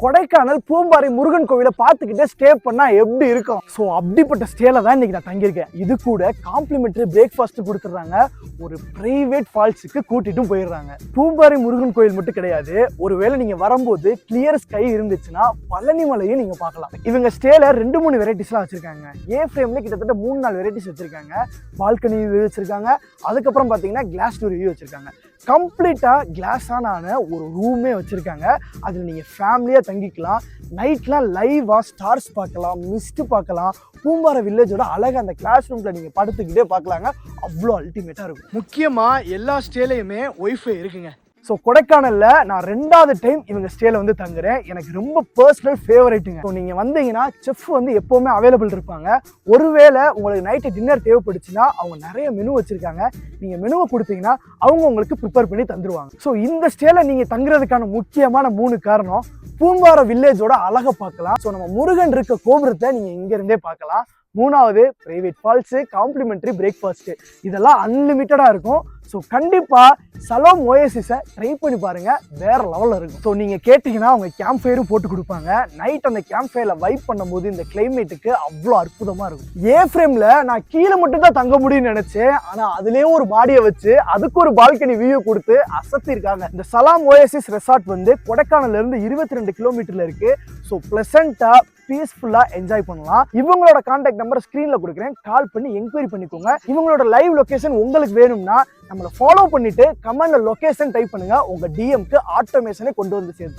கொடைக்கானல் பூம்பாறை முருகன் கோவிலை பார்த்துக்கிட்டே ஸ்டே பண்ணா எப்படி இருக்கும்? ஸோ அப்படிப்பட்ட ஸ்டேல தான் இன்னைக்கு நான் தங்கியிருக்கேன். இது கூட காம்ப்ளிமெண்டரி பிரேக்ஃபாஸ்ட் கொடுத்துட்றாங்க. ஒரு பிரைவேட் ஃபால்ஸுக்கு கூட்டிட்டும் போயிடுறாங்க. பூம்பாறை முருகன் கோயில் மட்டும் கிடையாது, ஒருவேளை நீங்க வரும்போது கிளியர் ஸ்கை இருந்துச்சுன்னா பழனி மலையும் நீங்க பார்க்கலாம். இவங்க ஸ்டேல 2-3 வெரைட்டிஸ்லாம் வச்சிருக்காங்க. ஏ ஃப்ரேம்ல கிட்டத்தட்ட 3-4 வெரைட்டிஸ் வச்சிருக்காங்க. பால்கனி வியூ வச்சிருக்காங்க. அதுக்கப்புறம் பார்த்தீங்கன்னா கிளாஸ் டோர் வியூ வச்சிருக்காங்க. கம்ப்ளீட்டா கிளாஸான ஒரு ரூமே வச்சிருக்காங்க. அதில் நீங்கள் ஃபேமிலியாக தங்கிக்கலாம். நைட்லாம் லைவா ஸ்டார்ஸ் பார்க்கலாம், மிஸ்ட் பார்க்கலாம். பூம்பாறை வில்லேஜோட அழகாக அந்த கிளாஸ் ரூமில் நீங்கள் படுத்துக்கிட்டே பார்க்கலாங்க. அவ்வளோ அல்டிமேட்டாக இருக்கும். முக்கியமாக எல்லா ஸ்டேலையுமே ஒய்ஃபை இருக்குங்க. ஸோ கொடைக்கானல்ல நான் 2வது டைம் இவங்க ஸ்டேல வந்து தங்குறேன். எனக்கு ரொம்ப பர்சனல் ஃபேவரேட்டுங்க. ஸோ நீங்கள் வந்தீங்கன்னா செஃப் வந்து எப்போவுமே அவைலபிள் இருப்பாங்க. ஒருவேளை உங்களுக்கு நைட்டு டின்னர் தேவைப்படுச்சுன்னா அவங்க நிறைய மெனு வச்சுருக்காங்க. நீங்கள் மெனுவை கொடுத்தீங்கன்னா அவங்க உங்களுக்கு ப்ரிப்பேர் பண்ணி தந்துடுவாங்க. ஸோ இந்த ஸ்டேல நீங்கள் தங்குறதுக்கான முக்கியமான 3 காரணம். பூம்பாறை வில்லேஜோட அழகை பார்க்கலாம். ஸோ நம்ம முருகன் இருக்க கோபுரத்தை நீங்கள் இங்கேருந்தே பார்க்கலாம். 3வது பிரைவேட் ஃபால்ஸு, காம்ப்ளிமெண்ட்ரி பிரேக்ஃபாஸ்ட்டு, இதெல்லாம் அன்லிமிட்டடாக இருக்கும். ஸோ கண்டிப்பாக சலோம் ஓயசிஸை ட்ரை பண்ணி பாருங்கள், வேறு லெவலில் இருக்கும். ஸோ நீங்கள் கேட்டிங்கன்னா அவங்க கேம்ப் ஃபயரும் போட்டு கொடுப்பாங்க. நைட் அந்த கேம்ப் ஃபயரில் வைப் பண்ணும்போது இந்த கிளைமேட்டுக்கு அவ்வளோ அற்புதமாக இருக்கும். ஏ ஃப்ரேமில் நான் கீழே மட்டும் தான் தங்க முடியும்னு நினச்சேன். ஆனால் அதுலேயே ஒரு மாடியை வச்சு அதுக்கு ஒரு பால்கனி வியூ கொடுத்து அசத்திருக்காங்க. இந்த சலாம் ஓயசிஸ் ரெசார்ட் வந்து கொடைக்கானல்லேருந்து 22 கிலோமீட்டரில் இருக்குது. ஸோ ப்ளசண்ட்டாக பீஸ்ஃபுல்லாக என்ஜாய் பண்ணலாம். இவங்களோட கான்டாக்ட் நம்பர் ஸ்க்ரீனில் கொடுக்குறேன், கால் பண்ணி என்கொயரி பண்ணிக்கோங்க. இவங்களோட லைவ் லொகேஷன் உங்களுக்கு வேணும்னா நம்மளை ஃபாலோ பண்ணிட்டு கமெண்ட்ல லொகேஷன் டைப் பண்ணுங்க. உங்க டிஎம்க்கு ஆட்டோமேஷனை கொண்டு வந்து சேர்த்து